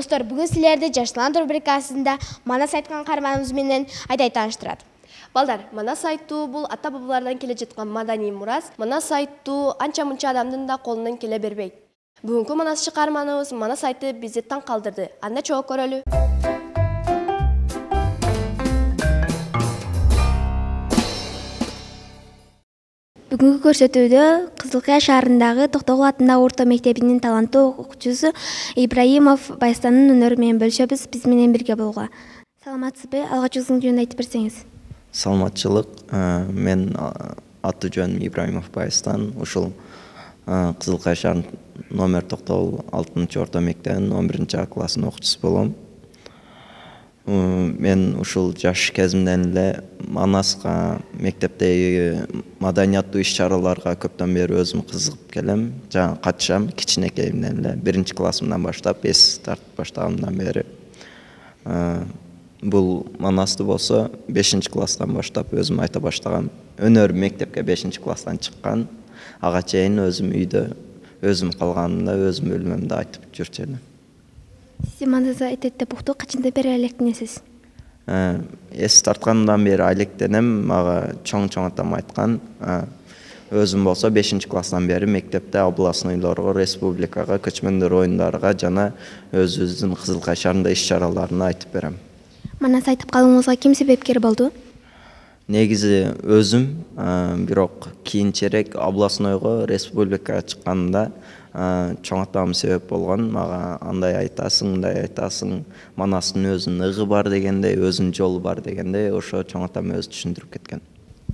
Достор, бүгін сілерді Жаштылан рубрикасында Манас айтқан қарманымыз менен айдай таныштырады. Балдар, Манас айтуу бул ата-бабалардан келе жаткан маданий мурас. Манас айтуу анча-мунча адамдын да колунан келе бербейт. Бүгүнкү Манас чыгарманыбыз Манас айты бизди таң калдырды. Анда чогуу көрөлү. Бүгүнкү көрсөтүүдө Кызылкая шаарындагы Токтогул атындагы орто мектебинин таланттуу окуучусу Ибраимов Байстанын өнөрү менен бөлүшөбүз. Биз менен бирге болгула. Саламатсызбы? Алгач өзүңүздүн жөнүндө айтып берсеңиз. Саламатчылык. Мен аты жөнүм Ибраимов Байстан. Ушул Кызылкая шаарынын номер 96 орто мектебинин 11 классынын окуучусу болом. Мен ушул жаш кезимден эле Манаска, мектептеги маданияттуу иш-чараларга көптөн бери өзүм кызыгып келем. Жана катышам кичинекейимден эле, 1 классымдан баштап, эс тартып баштаганымдан бери. Бул Манасты болсо 5 класстан баштап өзүм айта баштагам. Өнөр мектепке 5 класстан чыккан. Ага чейин өзүм үйдө, өзүм калганымда, өзүм бөлмөмдө айтып жүрчү элем. Сиз Манас айтат деп укту, качандан бери алектенесиз? Эс тартканымдан бери алектенем. Мага чоң атам айткан. Өзүм болсо 5 класстан бери мектепте областнойлорго, республикага, көчмөндөр оюндарга жана өзүбүздүн Кызылкая шаарында иш-чараларына айтып берем. Манас айтып калууңузга ким себепкер болду? Негизи өзүм, бирок кийинчерээк областнойго, республикага чыкканда чоң атам себеп болгон. Мага андай айтасың, мындай айтасың, Манастын өзүнүн ыгы бар дегендей, өзүнүн жолу бар дегендей, ошо чоң атам өзү түшүндүрүп кеткен.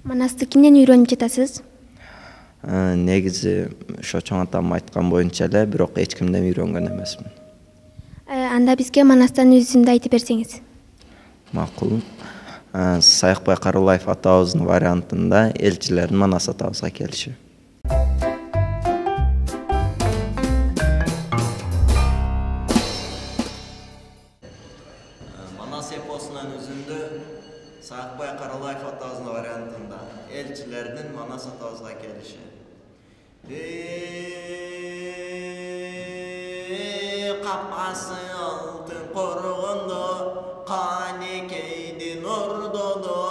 Манасты кимден үйрөнүп жатасыз? Негизи ошо чоң атам айткан боюнча эле, бирок эч кимден үйрөнгөн эмесмин. Анда бизге Манастан үзүндү айтып берсеңиз. Макул. Саякбай Каралаев атабыздын вариантында элчилердин Манас атабызга келиши. Манас эпосунун үзүндө Саякбай Каралаев атабыздын вариантында элчилердин Манас атабызга келиши. Капкасы алтын коргондо, Канекейдин ордодо,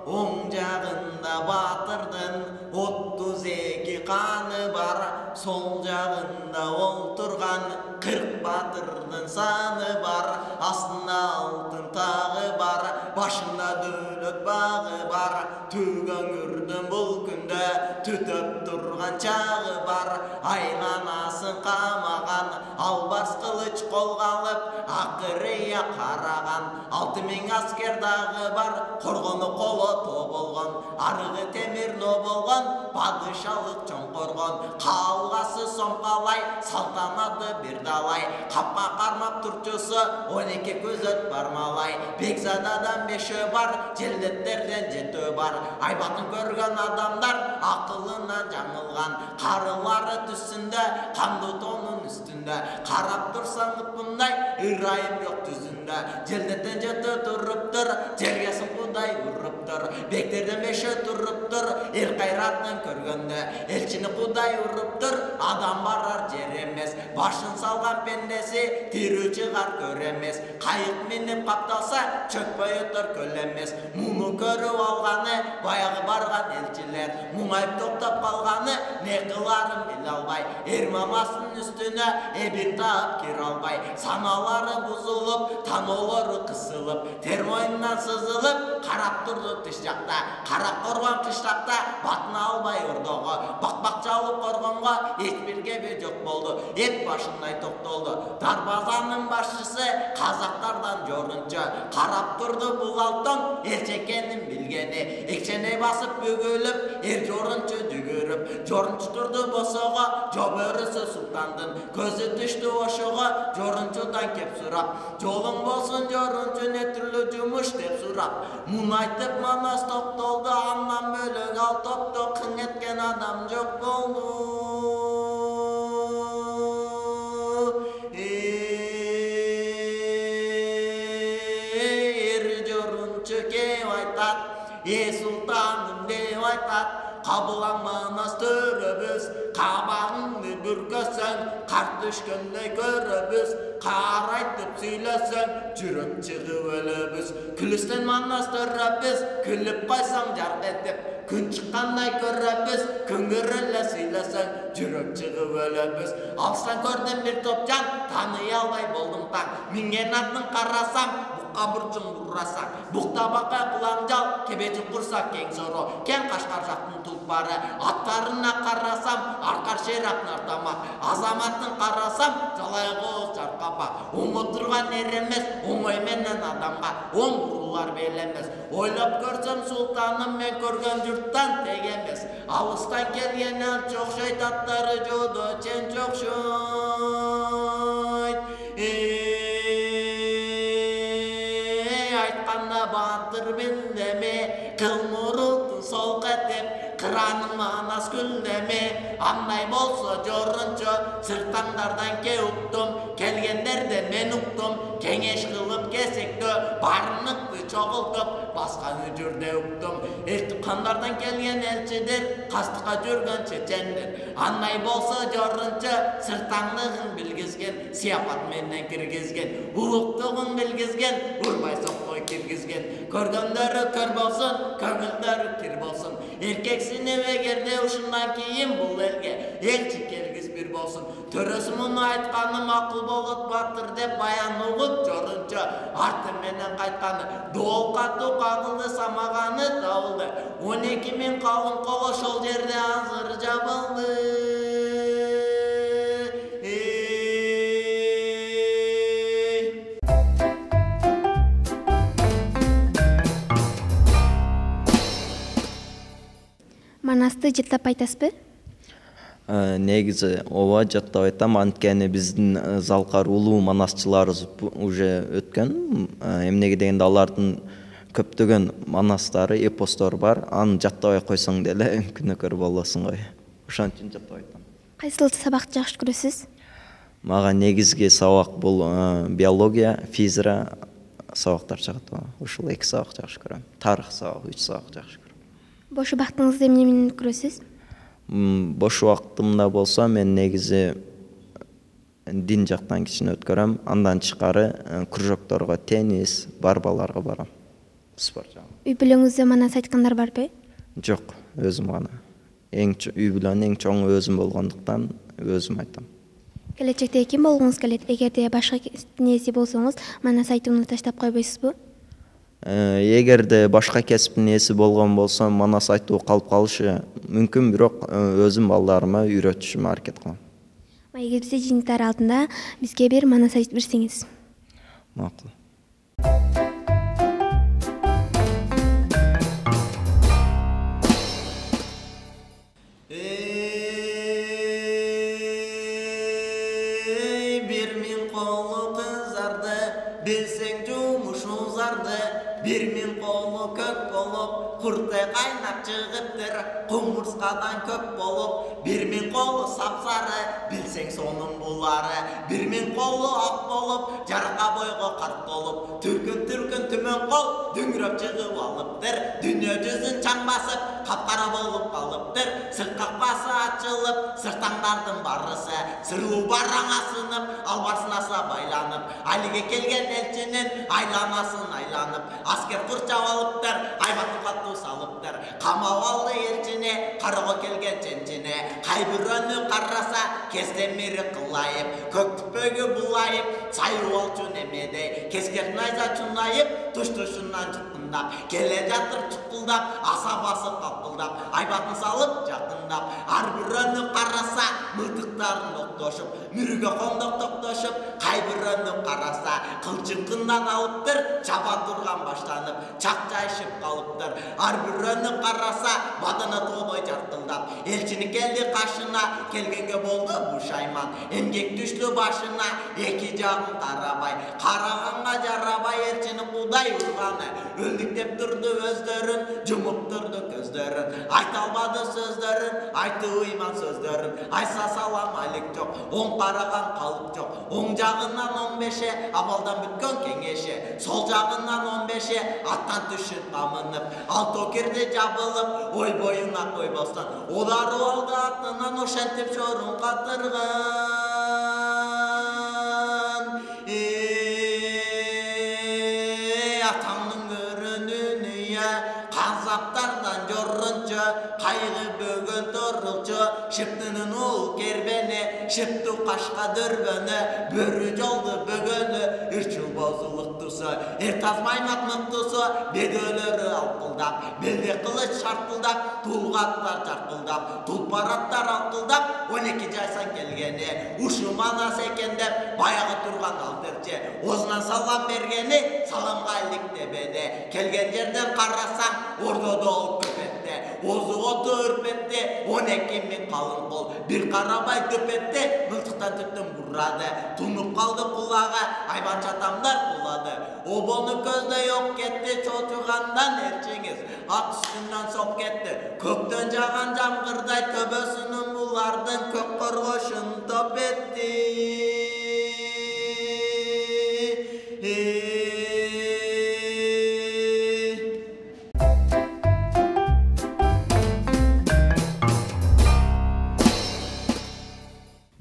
оң жагында батырдын 32 каны бар, сол жагында олтурган 40 батырдын саны бар, астында алтын тагы бар, башында дөөлөт багы бар, түгөңүрдүн бул күндө түтөп турган чагы бар, айланасын камаган, албас кылыч колго алып, акырыя караган, 6000 аскер дагы бар, коргону колото болгон, арыгы темирно болгон, падышалык чоңкоргон, калгасы сомкалай, салтанаты бир далай, капка кармап турчусу 12 көзөт бармалай, Бекзададан 5 бар, желдеттерден 7 бар, айбатын көргөн адамдар акылынан жаңылган, карылары түсүндө, канды тонун үстүндө, карап турсаң мындай ырайым жок түзүндө, желдеттен 7 туруптур, жерге сукудай уруптур, бектерден 5 туруптур, эл кайратын көргөндө, элчини кудай уруптур, адам барар жер эмес, башын салган пендеси тирүү чыгар көр эмес, кайык минип капталса чөкпөй өтөр көл эмес, муну көрүп алганы баягы барган элчилер, муңайып токтоп калганы не кыларын биле албай, эр мамасынын үстүнө эбир таап кире албай, саналары бузулуп, таноолору кысылып, тер мойнунан сызылып, карап турду тыш жакта, карап коргон кыштакта, батына албай ордого, бак чалып коргонго эч бир кеби жок болду, эт башындай токтолду, дарбазанын башчысы казактардан жорунчу, карап турду бул алтын элч экенин билгени, экчене басып бөгөлүп, эр жорунчу жүгүрүп, жорунчу турду босого, жобөрүсү султандын, көзү түштү ошого, жорунчудан кеп сурап, жолуң болсун жорунчу, не түрлүү жумуш деп сурап, муну айтып Манас токтолду, андан бөлөк ал топто кың эткен адам жок болду. Эр жорунчу кеп айтат, султаным деп айтат, Kabılan manas töröbüz, kabağını bürkösen, kart düşkönde göröbüz, qaraytıp süylesen, jürek çıgıp ölöbüz. Külüsten manas töröbüz, külüp koysam jark etip, gün çıkkanday göröbüz, küngürülle süylesen, jürek çıgıp ölöbüz. Alstan gördüm bir top can, tanıya albay boldum taң. Mingen atın qarasam, Kaburcun burrasak, buktabaka bulanjal, kebeci kursak keng soro, keng kaşkar jaktın tulpары, atlarına karasam, arkar şerak nartamak, azamattın karasam, jalaygoz jarkapa, oturgan eremes, oңой менен адамга, оң бурулар белемес, ойлап көрсөм султаным мен көргөн журттан тегемес, алыстан келген элчи окшойт аттары жодо чен жокшойт. Batır bildeme, kılmurultun sol katep, kıranın manas güldeme, anday bolsa jorunca, sırttanlardan ke uktum, kelgenlerden men uktum, kengeş kılıp kesekti, barınıktı çoğultup, baskan ücürde uktum, eltipkanlardan kelgen elçidir, kastıka jürgen çeçendir, anday bolsa jorunca, sırttanlığın bilgizgen, siyafat menden kirgizgen, uluktuğun bilgizgen, urbay sokkoy kirgizgen, көргөндөрү көр болсун, көңүлдөрү кир болсун. Эркексин эгерде ушундан кийин бул элге элчи келгиз бир болсун. Төрөсү муну айтканы макул болот батыр деп баян угуп жорунча арты менен кайтканы. Доол катуу кагылды самаганы табылды. 12 000 калын кол ошол жерде азыр жабылды. Манасты жаттап айтасызбы? Негизи ооба жаттап айтам, анткени биздин залкар улуу манасчыларыбыз уже өткөн. Эмнеге дегенде алардын көптөгөн манастары, эпостор бар. Аны жаттабай койсоң деле күнөкөр болосуң го. Ошон үчүн жаттап айтам. Кайсыл сабакты жакшы көрөсүз? Мага негизги сабак бул биология, физика сабактар жагат. Ушул 2 сабак жакшы көрөм. Тарых сабагы 3 сабак жакшы көрөм. Бош убактыңызды эмне менен көрөсүз? Бош убактымда болсо мен негизи дин жактан кичине өткөрөм. Андан тышкары кружокторго, теннис, барбаларга барам. Спорт жагы. Үй бүлөңүздө манас айткандар барбы? Жок, өзүм гана. Үй бүлөнүн эң чоңу өзүм болгондуктан өзүм айтам. Келечекте ким болгуңуз келет? Эгерде башка нерсе болсоңуз, манас айтууну таштап койбойсузбу? Эгерде башка кесиптин ээси болгон болсом, манас айтуу калып калышы мүмкүн, бирок өзүм балдарыма үйрөтүшүмө аракет кылам. Эгер бизде жыйынтар алдында бизге бир манас айтып берсеңиз. Макул. Bilsең жумушуңзарды, 1000 колу көк болуп, куртай кайнап чыгыптыр, кумурскадан көк болуп, 1000 колу сапсары, билсең сонун булары, 1000 колу ак болуп, жарка бойго карт болуп, түркүн түмөн кол, дүңгүрөп чыгып алыптыр, дүйнө жүзүн чаң басып, капкара болуп калыптыр, сырт какпасы ачылып, сыртаңдардын барысы, сырлуу бараңа сынып, албарсынаса байланып, алиге келген элчинин айланасын айланып, аскер курчап алыптыр, айбатын каттуу салыптыр, камап алды элчине, карого келген ченчине, кайбирөөнү караса, кездемири кылайып, көк түпөгү булайып, сайып алчу немедей, кескер найза чунайып, туш-тушунан чукундап, келе жатыр чукулдап, асабасы капылдап, айбатын салып жакындап, ар бирөөнү караса, мылтыктарын октошуп, мүрүгө кондоп токтошуп, кайбирөөнү караса, кылчыңкындан алыптыр, чаба турган баштанып, чакчайышып калыптыр, ар бирөөнү караса, бадана тообой жартылдап, элчини келди кашына, келгенге болду бушайман, эмгек түштү башына, эки жагын карабай, караганга жарабай, элчини кудай урганы, өлдүк деп турду өздөрүн, жумуп турду көздөрүн, айта албады сөздөрүн, айтты ыйман сөздөрүн, айса салам алик жок, оң караган калып жок, оң жагынан 15-е, абалда Ошондон бүткөн кеңеши сол жагынан 15'e аттан түшүп камынып, ал токерде жабылып, ой боюна койбостон ударып алды атынан ошентип чорун катырган. Атамдын көрүнүнү казаптардан жорунчу, кайгы бөгөн торулчу, шыптынын ул кербени, шыпту кашка дөрбөнү, бөрү жолду бөгөнү, үрчүл бозулук тусу, эртаз маймак мыктусу, бедөлөрү алкылдап, белде кылыч шартылдап, тулгаттар чаркылдап, тулпараттар алкылдап, 12 жайсан келгени, ушу манас экен деп, баягы турган алдырчы, озунан салам бергени, саламга иликтебеди, келген жерден карасаң, ордодо ол көпетте, озу оту үрпетте, 12 миң калын кол, бир карабай төпетте, мылтыктан түттүн буррады, тунуп калды кулага, айбан чатамдар кулады, обону көздөй ок кетти, чочугандан эрчиңиз, ат үстүнөн соп кетти, көктөн жаган жамгырдай төбөсүнүн булардын көк коргошун топ этти.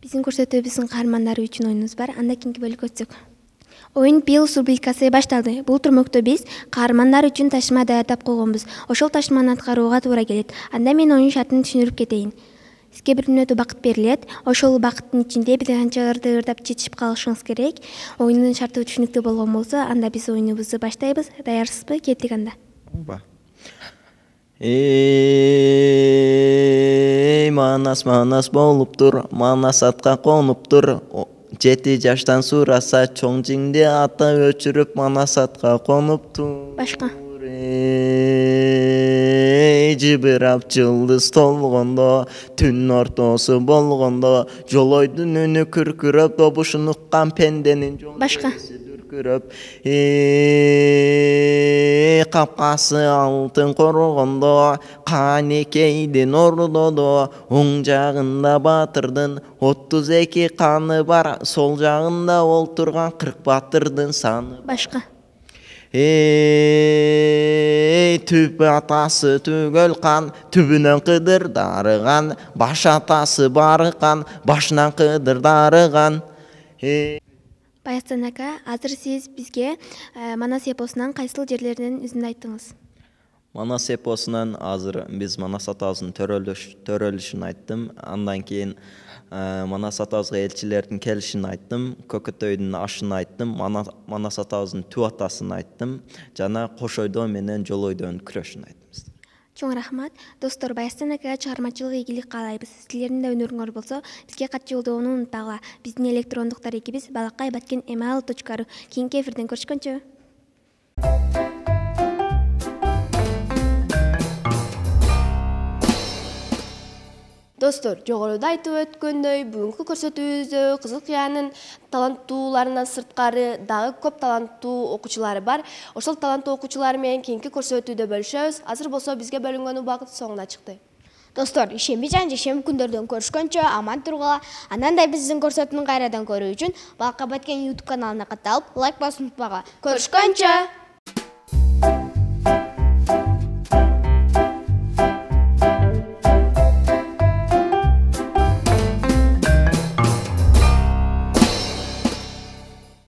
Биздин көрсөтүүбүздүн каармандары үчүн оюнубуз бар. Анда кийинки бөлүккө өтсөк. Оюн быйыл республикасы башталды. Бул турмөктө биз каармандар үчүн ташма даярдап койгонбуз. Ошол ташманы аткарууга туура келет. Анда мен оюн шартын түшүндүрүп кетейин. Сизге 1 мүнөт убакыт берилет. Ошол убакыттын ичинде бир канча ырдап жетишип калышыңыз керек. Оюндун шарты түшүнүктүү болгон болсо, анда биз оюнубузду баштайбыз. Даярсызбы? Кеттик анда. Манас болуптур, манас атка конуптур. 7 жаштан сураса, чоңжиңди ата өчүрүп, манас атка конуптур. Башка. Жыбырап жылдыз толгондо, түн ортосу болгондо, жолойдун үнү күркүрөп, добушун уккан пенденин Башка. дүркүрөп, капкасы алтын коргондо, канекейдин ордодо, оң жагында батырдын 32 каны бар, сол жагында олтурган 40 батырдын саны. Башка. Түп атасы түгөл кан, түбүнөн кыдыр дарыган, баш атасы бары кан, башынан кыдыр дарыган. Баястан ака, азыр сиз бизге Манас эпосунан кайсыл жерлеринен үзүндү айттыңыз? Манас эпосунан азыр биз Манас атабыздын төрөлүшүн айттым. Андан кийин Манас атабызга элчилердин келишин айттым. Көкөтөйдүн ашын айттым. Манас атабыздын түп атасын айттым. Жана Кошойдо менен Жолойдонун күрөшүн айттым. Чоң рахмат. Достор, Баястан акага чыгармачылык ийгилик каалайбыз. Силердин да өнөрүңөр болсо, бизге кат жолдоону унутпагыла. Биздин электрондук дарегибиз balakay@email.ru. Кийинки эфирден көрүшкөнчө. Достор, жогоруда айтып өткөндөй, бүгүнкү көрсөтүүбүздө Кызыл Кыянын таланттууларынан сырткары дагы көп таланттуу окуучулары бар. Ошол таланттуу окуучулар менен кийинки көрсөтүүдө бөлүшөбүз. Азыр болсо бизге бөлүнгөн убакыт соңуна чыкты. Достор, ишемби жана жешемби күндөрдөн көрүшкөнчө аман тургула. Анандай биздин көрсөтүүнү кайрадан көрүү үчүн Балакай Баткен YouTube каналына катталып, лайк басып унутпагыла. Көрүшкөнчө!